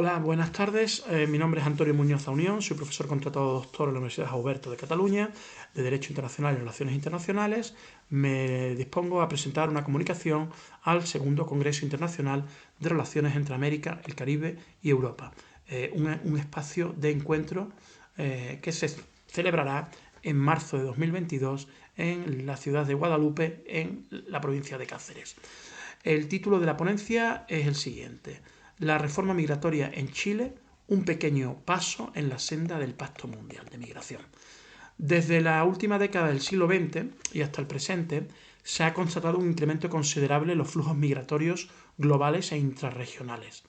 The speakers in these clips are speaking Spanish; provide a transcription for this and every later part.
Hola, buenas tardes. Mi nombre es Antonio Muñoz Unión, soy profesor contratado doctor en la Universidad Auberto de Cataluña, de Derecho Internacional y Relaciones Internacionales. Me dispongo a presentar una comunicación al segundo Congreso Internacional de Relaciones entre América, el Caribe y Europa, un espacio de encuentro que se celebrará en marzo de 2022 en la ciudad de Guadalupe, en la provincia de Cáceres. El título de la ponencia es el siguiente: la reforma migratoria en Chile, un pequeño paso en la senda del Pacto Mundial de Migración. Desde la última década del siglo XX y hasta el presente, se ha constatado un incremento considerable en los flujos migratorios globales e intrarregionales.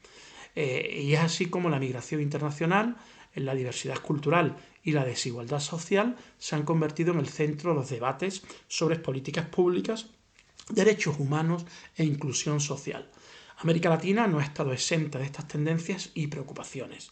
Y es así como la migración internacional, la diversidad cultural y la desigualdad social se han convertido en el centro de los debates sobre políticas públicas, derechos humanos e inclusión social. América Latina no ha estado exenta de estas tendencias y preocupaciones,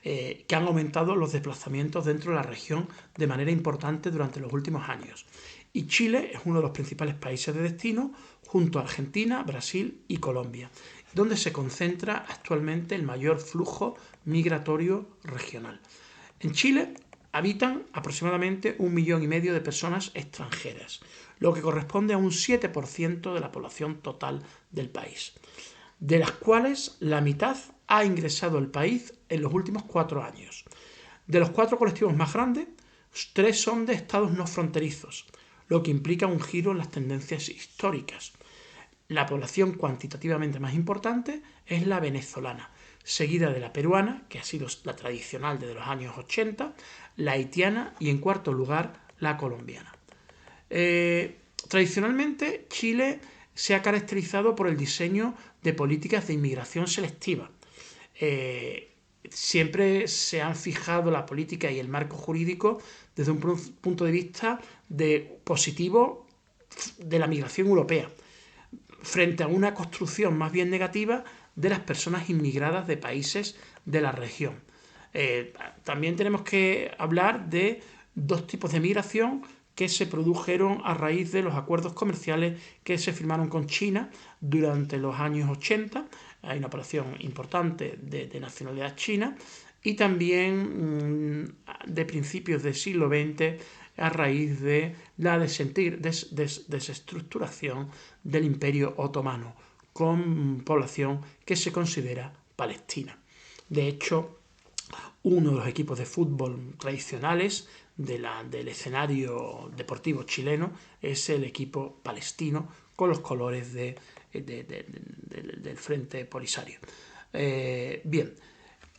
que han aumentado los desplazamientos dentro de la región de manera importante durante los últimos años. Y Chile es uno de los principales países de destino, junto a Argentina, Brasil y Colombia, donde se concentra actualmente el mayor flujo migratorio regional. En Chile habitan aproximadamente 1,5 millones de personas extranjeras, lo que corresponde a un 7% de la población total del país, de las cuales la mitad ha ingresado al país en los últimos 4 años. De los 4 colectivos más grandes, 3 son de estados no fronterizos, lo que implica un giro en las tendencias históricas. La población cuantitativamente más importante es la venezolana, seguida de la peruana, que ha sido la tradicional desde los años 80, la haitiana y, en cuarto lugar, la colombiana. Tradicionalmente, Chile se ha caracterizado por el diseño de políticas de inmigración selectiva. Siempre se han fijado la política y el marco jurídico desde un punto de vista positivo de la migración europea, frente a una construcción más bien negativa de las personas inmigradas de países de la región. También tenemos que hablar de 2 tipos de migración que se produjeron a raíz de los acuerdos comerciales que se firmaron con China durante los años 80. Hay una operación importante de nacionalidad china, y también de principios del siglo XX a raíz de la desestructuración del Imperio Otomano, con población que se considera palestina. De hecho, uno de los equipos de fútbol tradicionales del escenario deportivo chileno es el equipo palestino, con los colores del Frente Polisario. Bien,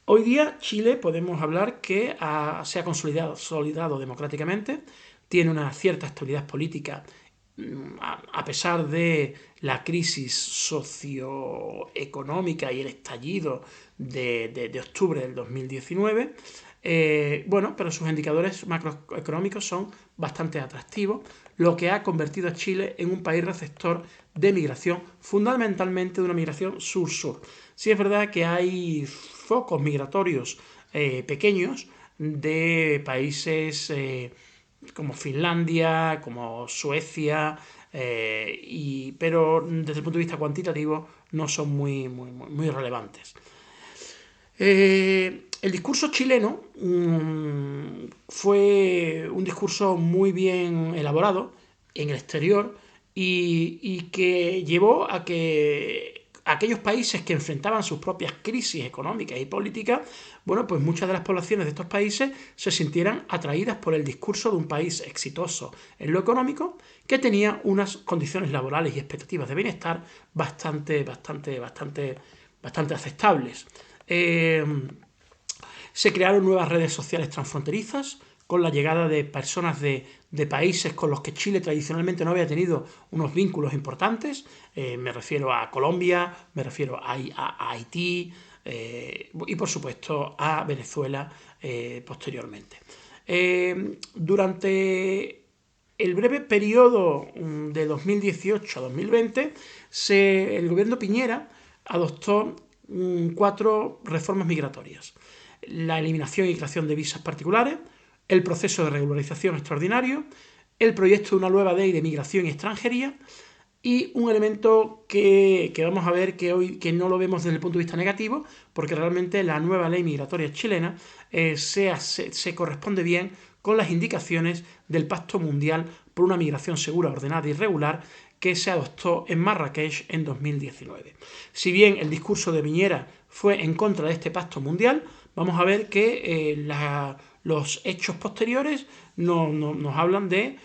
hoy día Chile podemos hablar que se ha consolidado democráticamente, tiene una cierta estabilidad política a pesar de la crisis socioeconómica y el estallido de octubre del 2019. Pero sus indicadores macroeconómicos son bastante atractivos, lo que ha convertido a Chile en un país receptor de migración, fundamentalmente de una migración sur-sur. Sí es verdad que hay focos migratorios pequeños de países como Finlandia, como Suecia, pero desde el punto de vista cuantitativo no son muy relevantes. El discurso chileno fue un discurso muy bien elaborado en el exterior y que llevó a que aquellos países que enfrentaban sus propias crisis económicas y políticas, pues muchas de las poblaciones de estos países se sintieran atraídas por el discurso de un país exitoso en lo económico, que tenía unas condiciones laborales y expectativas de bienestar bastante aceptables. Se crearon nuevas redes sociales transfronterizas con la llegada de personas de países con los que Chile tradicionalmente no había tenido unos vínculos importantes. Me refiero a Colombia, me refiero a Haití y, por supuesto, a Venezuela posteriormente. Durante el breve periodo de 2018 a 2020, el gobierno Piñera adoptó 4 reformas migratorias: la eliminación y creación de visas particulares, el proceso de regularización extraordinario, el proyecto de una nueva ley de migración y extranjería, Y un elemento que vamos a ver que hoy que no lo vemos desde el punto de vista negativo, porque realmente la nueva ley migratoria chilena se corresponde bien con las indicaciones del Pacto Mundial por una Migración Segura, Ordenada y Regular, que se adoptó en Marrakech en 2019. Si bien el discurso de Piñera fue en contra de este pacto mundial, vamos a ver que los hechos posteriores nos hablan de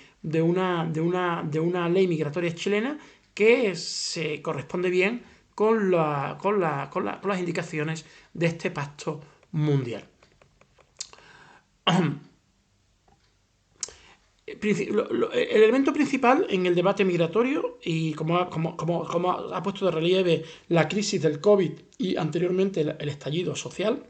una ley migratoria chilena que se corresponde bien con las indicaciones de este pacto mundial. El elemento principal en el debate migratorio, y como ha puesto de relieve la crisis del COVID y anteriormente el estallido social,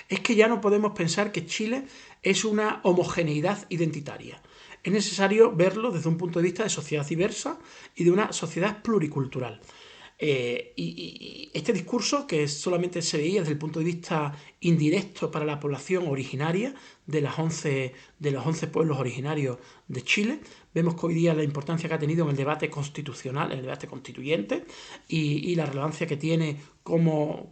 es que ya no podemos pensar que Chile es una homogeneidad identitaria. Es necesario verlo desde un punto de vista de sociedad diversa y de una sociedad pluricultural. Y este discurso, que solamente se veía desde el punto de vista indirecto para la población originaria de los 11 pueblos originarios de Chile, vemos que hoy día la importancia que ha tenido en el debate constitucional, en el debate constituyente, y la relevancia que tiene como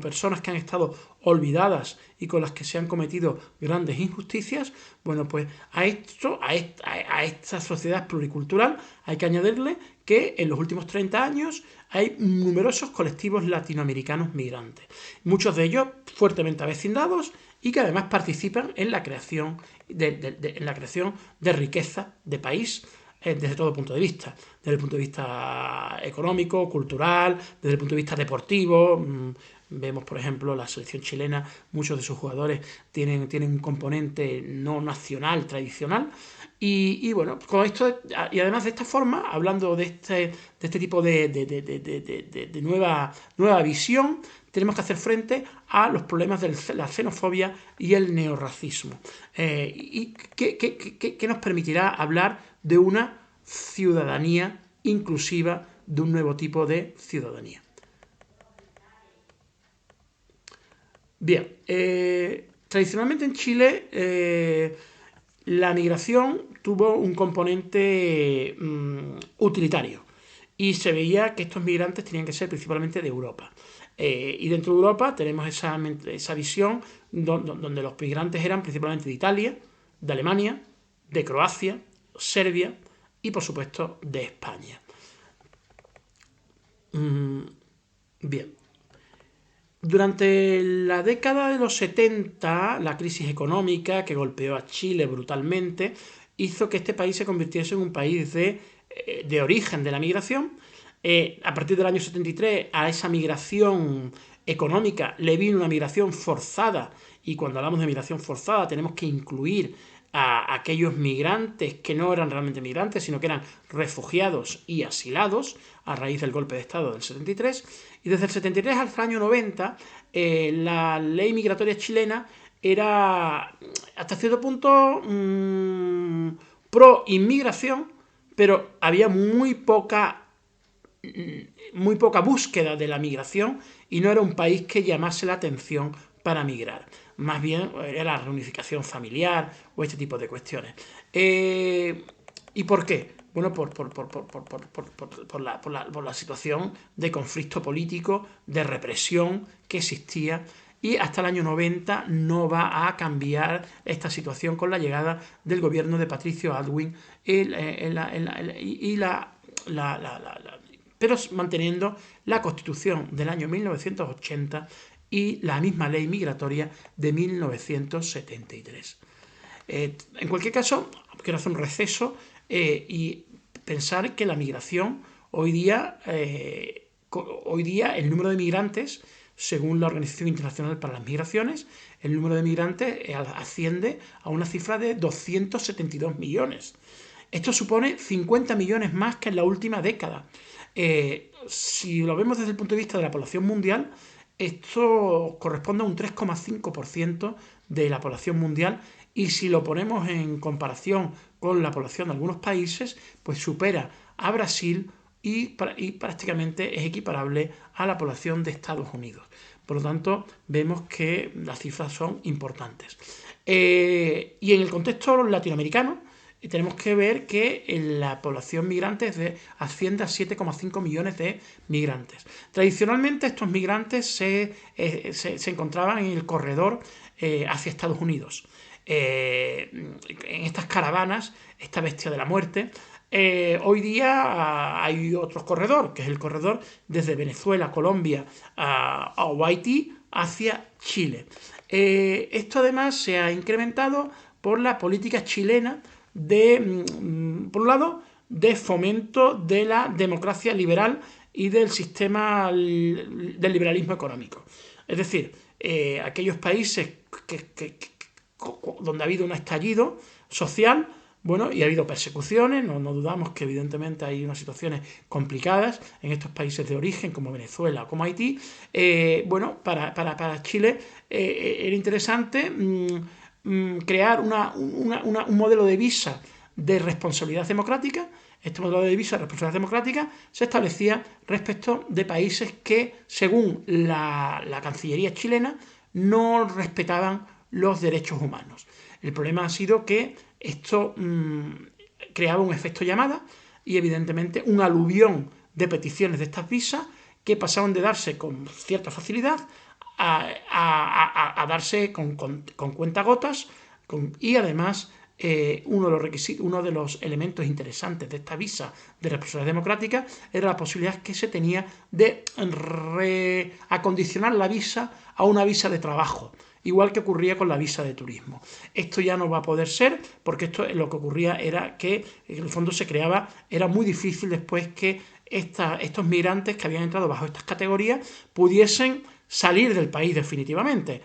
personas que han estado olvidadas y con las que se han cometido grandes injusticias. Bueno, pues a esta sociedad pluricultural hay que añadirle que en los últimos 30 años hay numerosos colectivos latinoamericanos migrantes, muchos de ellos fuertemente avecindados y que además participan en la creación de riqueza de país desde todo punto de vista, desde el punto de vista económico, cultural, desde el punto de vista deportivo. Vemos, por ejemplo, la selección chilena, muchos de sus jugadores tienen un componente no nacional, tradicional. Y bueno, con esto, y además de esta forma, hablando de este tipo de nueva visión, tenemos que hacer frente a los problemas de la xenofobia y el neorracismo. Y que nos permitirá hablar de una ciudadanía inclusiva, de un nuevo tipo de ciudadanía. Bien, tradicionalmente en Chile la migración tuvo un componente utilitario y se veía que estos migrantes tenían que ser principalmente de Europa. Y dentro de Europa tenemos esa visión donde los migrantes eran principalmente de Italia, de Alemania, de Croacia, Serbia y por supuesto de España. Bien. Durante la década de los 70, la crisis económica que golpeó a Chile brutalmente hizo que este país se convirtiese en un país de origen de la migración. A partir del año 73, a esa migración económica le vino una migración forzada, y cuando hablamos de migración forzada tenemos que incluir a aquellos migrantes que no eran realmente migrantes, sino que eran refugiados y asilados a raíz del golpe de Estado del 73. Y desde el 73 hasta el año 90, la ley migratoria chilena era hasta cierto punto pro inmigración, pero había muy poca búsqueda de la migración y no era un país que llamase la atención para migrar. Más bien era la reunificación familiar o este tipo de cuestiones. ¿Y por qué? Bueno, por la situación de conflicto político, de represión que existía, y hasta el año 90 no va a cambiar esta situación con la llegada del gobierno de Patricio Aylwin pero manteniendo la Constitución del año 1980 y la misma ley migratoria de 1973. En cualquier caso, quiero hacer un receso y pensar que la migración hoy día el número de migrantes, según la Organización Internacional para las Migraciones, el número de migrantes asciende a una cifra de 272 millones. Esto supone 50 millones más que en la última década. Si lo vemos desde el punto de vista de la población mundial, esto corresponde a un 3,5% de la población mundial, y si lo ponemos en comparación con la población de algunos países, pues supera a Brasil y prácticamente es equiparable a la población de Estados Unidos. Por lo tanto, vemos que las cifras son importantes. Y en el contexto latinoamericano, tenemos que ver que la población migrante asciende a 7,5 millones de migrantes. Tradicionalmente estos migrantes se encontraban en el corredor hacia Estados Unidos. En estas caravanas, esta bestia de la muerte, hoy día hay otro corredor, que es el corredor desde Venezuela, Colombia o Haití hacia Chile. Esto además se ha incrementado por la política chilena por un lado, de fomento de la democracia liberal y del sistema del liberalismo económico. Es decir, aquellos países donde ha habido un estallido social, bueno, y ha habido persecuciones, no dudamos que evidentemente hay unas situaciones complicadas en estos países de origen, como Venezuela o como Haití. Bueno, para Chile era interesante crear un modelo de visa de responsabilidad democrática. Este modelo de visa de responsabilidad democrática se establecía respecto de países que, según la Cancillería chilena, no respetaban los derechos humanos. El problema ha sido que esto creaba un efecto llamada y evidentemente un aluvión de peticiones de estas visas que pasaban de darse con cierta facilidad a darse con cuentagotas y además uno de los elementos interesantes de esta visa de responsabilidad democrática era la posibilidad que se tenía de acondicionar la visa a una visa de trabajo, igual que ocurría con la visa de turismo. Esto ya no va a poder ser, porque esto lo que ocurría era que en el fondo era muy difícil después que estos migrantes que habían entrado bajo estas categorías pudiesen salir del país definitivamente.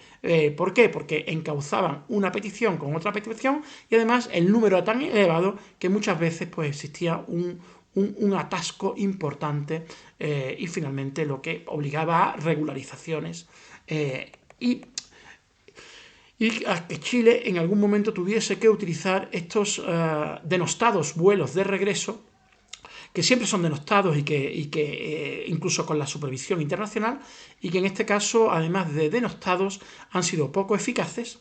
¿Por qué? Porque encauzaban una petición con otra petición y además el número era tan elevado que muchas veces pues, existía un atasco importante y finalmente lo que obligaba a regularizaciones y a que Chile en algún momento tuviese que utilizar estos denostados vuelos de regreso, que siempre son denostados y que incluso con la supervisión internacional, y que en este caso, además de denostados, han sido poco eficaces,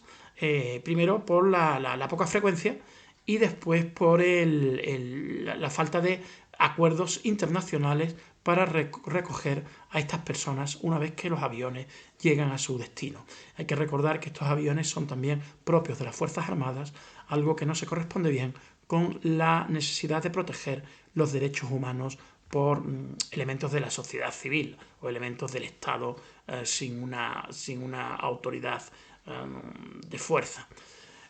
primero por la poca frecuencia y después por la falta de acuerdos internacionales para recoger a estas personas una vez que los aviones llegan a su destino. Hay que recordar que estos aviones son también propios de las Fuerzas Armadas, algo que no se corresponde bien con la necesidad de proteger los derechos humanos por elementos de la sociedad civil o elementos del Estado sin una autoridad de fuerza.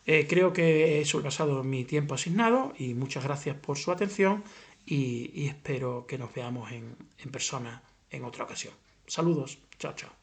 Creo que he sobrepasado mi tiempo asignado y muchas gracias por su atención y espero que nos veamos en persona en otra ocasión. Saludos, chao, chao.